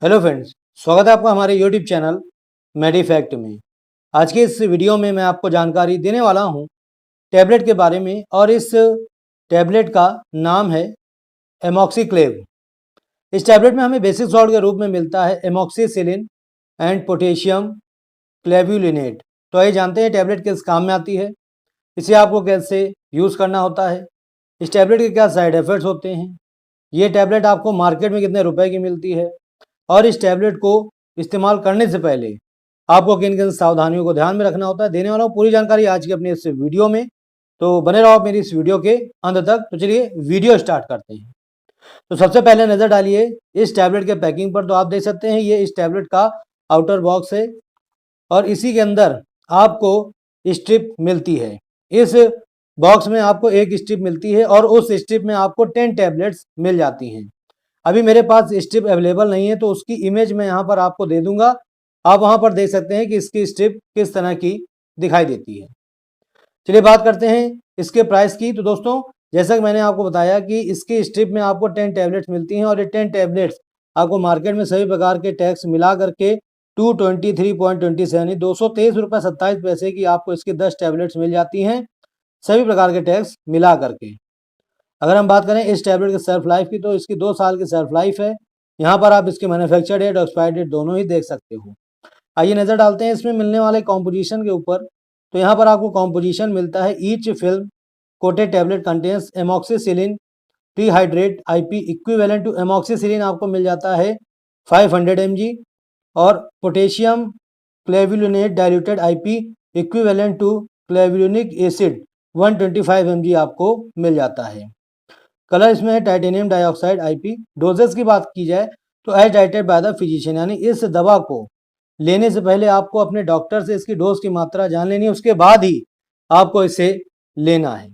Hello friends, स्वागत है आपका हमारे यूट्यूब चैनल मेडिफैक्ट में। आज के इस वीडियो में मैं आपको जानकारी देने वाला हूं टैबलेट के बारे में और इस टैबलेट का नाम है एमॉक्सीक्लेव। इस टैबलेट में हमें बेसिक सॉल्ट के रूप में मिलता है एमॉक्सीसिलिन एंड पोटेशियम क्लेव्युलिनेट। तो आइए जानते हैं टैबलेट किस काम में आती है, इसे आपको कैसे यूज़ करना होता है, इस टैबलेट के क्या साइड इफ़ेक्ट्स होते हैं, ये टैबलेट आपको मार्केट में कितने रुपए की मिलती है और इस टैबलेट को इस्तेमाल करने से पहले आपको किन किन सावधानियों को ध्यान में रखना होता है। देने वाला हूँ पूरी जानकारी आज की अपनी इस वीडियो में, तो बने रहो आप मेरी इस वीडियो के अंत तक। तो चलिए वीडियो स्टार्ट करते हैं। तो सबसे पहले नज़र डालिए इस टैबलेट के पैकिंग पर। तो आप देख सकते हैं ये इस टैबलेट का आउटर बॉक्स है और इसी के अंदर आपको स्ट्रिप मिलती है। इस बॉक्स में आपको एक स्ट्रिप मिलती है और उस स्ट्रिप में आपको 10 टैबलेट्स मिल जाती हैं। अभी मेरे पास स्ट्रिप अवेलेबल नहीं है तो उसकी इमेज मैं यहाँ पर आपको दे दूंगा। आप वहाँ पर देख सकते हैं कि इसकी स्ट्रिप किस तरह की दिखाई देती है। चलिए बात करते हैं इसके प्राइस की। तो दोस्तों, जैसा कि मैंने आपको बताया कि इसकी स्ट्रिप में आपको 10 टैबलेट्स मिलती हैं और ये 10 टैबलेट्स आपको मार्केट में सभी प्रकार के टैक्स मिला करके 223.27 यानी 223 रुपये 27 पैसे की आपको इसकी 10 टैबलेट्स मिल जाती हैं, सभी प्रकार के टैक्स मिला करके। अगर हम बात करें इस टैबलेट के सेल्फ लाइफ की, तो इसकी 2 साल की सेल्फ लाइफ है। यहाँ पर आप इसकी मैन्युफैक्चर डेट और एक्सपायरी डेट दोनों ही देख सकते हो। आइए नज़र डालते हैं इसमें मिलने वाले कॉम्पोजिशन के ऊपर। तो यहाँ पर आपको कॉम्पोजिशन मिलता है, each film coated tablet contains amoxicillin trihydrate IP equivalent to amoxicillin आपको मिल जाता है 500 mg और potassium clavulanate diluted IP equivalent to clavulanic acid 125 mg आपको मिल जाता है। कलर इसमें है टाइटेनियम डाइऑक्साइड आईपी। डोजेस की बात की जाए तो एज डाइटेड बाय द फिजिशियन, यानी इस दवा को लेने से पहले आपको अपने डॉक्टर से इसकी डोज की मात्रा जान लेनी है, उसके बाद ही आपको इसे लेना है।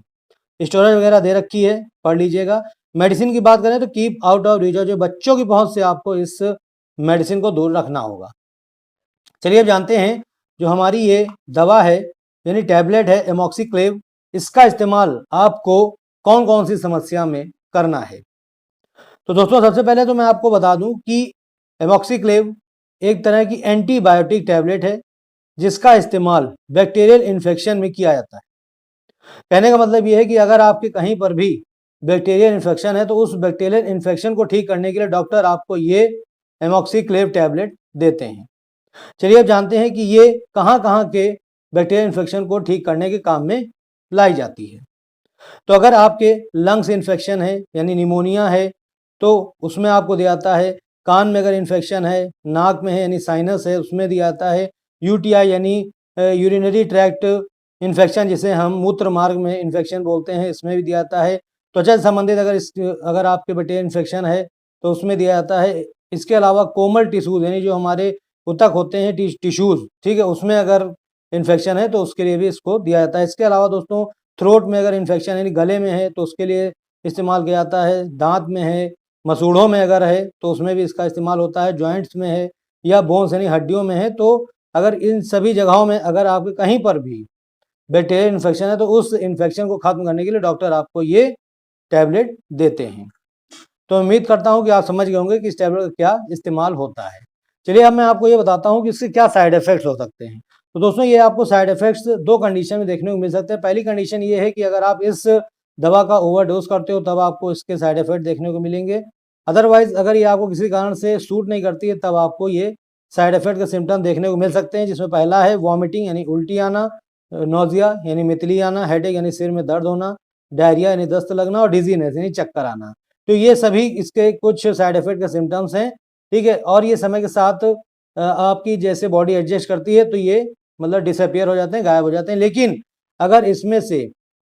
स्टोरेज वगैरह दे रखी है, पढ़ लीजिएगा। मेडिसिन की बात करें तो कीप आउट ऑफ रीच, जो बच्चों की पहुंच से आपको इस मेडिसिन को दूर रखना होगा। चलिए अब जानते हैं जो हमारी ये दवा है यानी टैबलेट है एमॉक्सीक्लेव, इसका इस्तेमाल आपको कौन कौन सी समस्या में करना है। तो दोस्तों, सबसे पहले तो मैं आपको बता दूं कि एमॉक्सीक्लेव एक तरह की एंटीबायोटिक टैबलेट है जिसका इस्तेमाल बैक्टीरियल इन्फेक्शन में किया जाता है। कहने का मतलब ये है कि अगर आपके कहीं पर भी बैक्टीरियल इन्फेक्शन है तो उस बैक्टीरियल इन्फेक्शन को ठीक करने के लिए डॉक्टर आपको ये एमॉक्सीक्लेव टैबलेट देते हैं। चलिए अब जानते हैं कि ये कहाँ कहाँ के बैक्टीरियल इन्फेक्शन को ठीक करने के काम में लाई जाती है। तो अगर आपके लंग्स इन्फेक्शन है यानी निमोनिया है तो उसमें आपको दिया जाता है। कान में अगर इन्फेक्शन है, नाक में है यानी साइनस है, उसमें दिया जाता है। यूटीआई यानी यूरिनरी ट्रैक्ट इन्फेक्शन, जिसे हम मूत्र मार्ग में इन्फेक्शन बोलते हैं, इसमें भी दिया जाता है। त्वचा से संबंधित अगर आपके बैक्टीरियल इन्फेक्शन है तो उसमें दिया जाता है। इसके अलावा कोमल टिश्यूज यानी जो हमारे ऊतक होते हैं टिश्यूज, ठीक है, उसमें अगर इन्फेक्शन है तो उसके लिए भी इसको दिया जाता है। इसके अलावा दोस्तों, थ्रोट में अगर इन्फेक्शन यानी गले में है तो उसके लिए इस्तेमाल किया जाता है। दांत में है, मसूड़ों में अगर है तो उसमें भी इसका इस्तेमाल होता है। जॉइंट्स में है या बोन्स यानी हड्डियों में है, तो अगर इन सभी जगहों में अगर आपके कहीं पर भी बैक्टीरियल इन्फेक्शन है तो उस इन्फेक्शन को खत्म करने के लिए डॉक्टर आपको ये टैबलेट देते हैं। तो उम्मीद करता हूँ कि आप समझ गए होंगे कि इस टैबलेट का क्या इस्तेमाल होता है। चलिए अब मैं आपको ये बताता हूँ कि इसके क्या साइड इफेक्ट्स हो सकते हैं। तो दोस्तों, ये आपको साइड इफेक्ट्स 2 कंडीशन में देखने को मिल सकते हैं। पहली कंडीशन ये है कि अगर आप इस दवा का ओवरडोज करते हो तब आपको इसके साइड इफेक्ट देखने को मिलेंगे। अदरवाइज अगर ये आपको किसी कारण से सूट नहीं करती है तब आपको ये साइड इफेक्ट के सिम्टम देखने को मिल सकते हैं, जिसमें पहला है वॉमिटिंग यानी उल्टी आना, नोजिया यानी मितली आना, हेडेक यानी सिर में दर्द होना, डायरिया यानी दस्त लगना और डिजीनेस यानी चक्कर आना। तो ये सभी इसके कुछ साइड इफेक्ट के सिम्टम्स हैं, ठीक है। और ये समय के साथ आपकी जैसे बॉडी एडजस्ट करती है तो ये मतलब डिसअपियर हो जाते हैं, गायब हो जाते हैं। लेकिन अगर इसमें से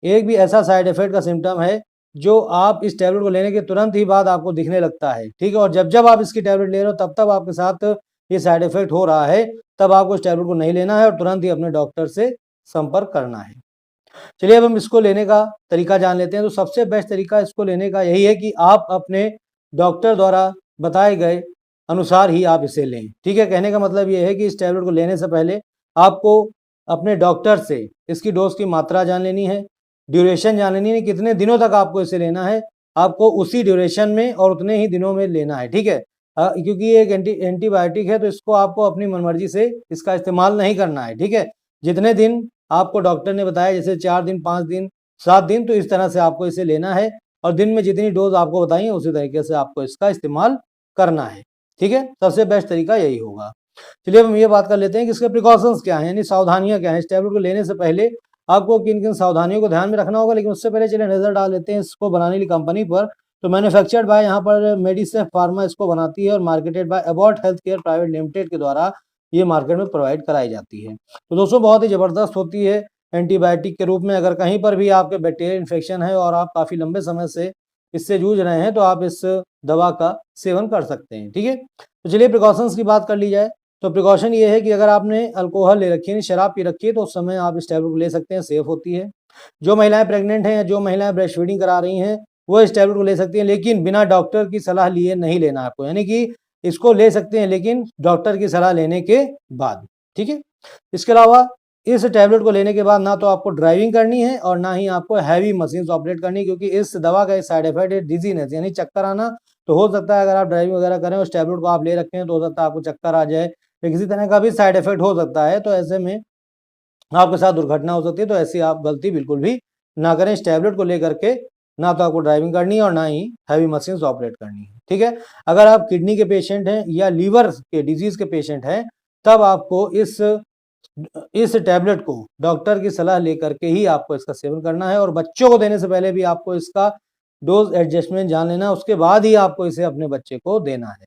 एक भी ऐसा साइड इफेक्ट का सिम्टम है जो आप इस टैबलेट को लेने के तुरंत ही बाद आपको दिखने लगता है, ठीक है, और जब जब आप इसकी टैबलेट ले रहे हो तब तब आपके साथ ये साइड इफेक्ट हो रहा है, तब आपको इस टैबलेट को नहीं लेना है और तुरंत ही अपने डॉक्टर से संपर्क करना है। चलिए अब हम इसको लेने का तरीका जान लेते हैं। तो सबसे बेस्ट तरीका इसको लेने का यही है कि आप अपने डॉक्टर द्वारा बताए गए अनुसार ही आप इसे लें, ठीक है। कहने का मतलब ये है कि इस टैबलेट को लेने से पहले आपको अपने डॉक्टर से इसकी डोज की मात्रा जान लेनी है, ड्यूरेशन जान लेनी है, कितने दिनों तक आपको इसे लेना है, आपको उसी ड्यूरेशन में और उतने ही दिनों में लेना है, ठीक है। क्योंकि ये एक एंटीबायोटिक है, तो इसको आपको अपनी मनमर्जी से इसका इस्तेमाल नहीं करना है, ठीक है। जितने दिन आपको डॉक्टर ने बताया, जैसे 4 दिन, 5 दिन, 7 दिन, तो इस तरह से आपको इसे लेना है और दिन में जितनी डोज आपको बताई है उसी तरीके से आपको इसका इस्तेमाल करना है, ठीक है। सबसे बेस्ट तरीका यही होगा। चलिए अब हम ये बात कर लेते हैं कि इसके प्रिकॉशंस क्या हैं, यानी सावधानियां क्या हैं। इस टैबलेट को लेने से पहले आपको किन किन सावधानियों को ध्यान में रखना होगा, लेकिन उससे पहले चलिए नजर डाल लेते हैं इसको बनाने वाली कंपनी पर। तो मैन्युफैक्चर्ड बाय यहाँ पर मेडिसेफ फार्मा इसको बनाती है और marketed by Abbott health care private limited के द्वारा ये मार्केट में प्रोवाइड कराई जाती है। तो दोस्तों बहुत ही ज़बरदस्त होती है एंटीबायोटिक के रूप में। अगर कहीं पर भी आपके बैक्टीरियल इन्फेक्शन है और आप काफ़ी लंबे समय से इससे जूझ रहे हैं तो आप इस दवा का सेवन कर सकते हैं, ठीक है। तो चलिए प्रिकॉशंस की बात कर ली जाए। तो प्रिकॉशन ये है कि अगर आपने अल्कोहल ले रखी है, शराब पी रखी है, तो उस समय आप इस टैबलेट को ले सकते हैं, सेफ होती है। जो महिलाएं प्रेग्नेंट हैं या जो महिलाएं ब्रेस्ट फीडिंग करा रही हैं वो इस टैबलेट को ले सकती हैं, लेकिन बिना डॉक्टर की सलाह लिए नहीं लेना आपको, यानी कि इसको ले सकते हैं लेकिन डॉक्टर की सलाह लेने के बाद, ठीक है। इसके अलावा इस टैबलेट को लेने के बाद ना तो आपको ड्राइविंग करनी है और ना ही आपको हैवी मशीन ऑपरेट करनी है, क्योंकि इस दवा का एक साइड इफेक्ट है डिजीनेस, यानी चक्कर आना। तो हो सकता है अगर आप ड्राइविंग वगैरह करें उस टैबलेट को आप ले रखें हैं तो हो सकता है आपको चक्कर आ जाए या किसी तरह का भी साइड इफेक्ट हो सकता है, तो ऐसे में आपके साथ दुर्घटना हो सकती है। तो ऐसी आप गलती बिल्कुल भी ना करें। इस टैबलेट को लेकर के ना तो आपको ड्राइविंग करनी है और ना ही हैवी मशीन ऑपरेट करनी है, ठीक है। अगर आप किडनी के पेशेंट हैं या लीवर के डिजीज के पेशेंट हैं तब आपको इस टैबलेट को डॉक्टर की सलाह लेकर के ही आपको इसका सेवन करना है और बच्चों को देने से पहले भी आपको इसका डोज एडजस्टमेंट जान लेना है, उसके बाद ही आपको इसे अपने बच्चे को देना है।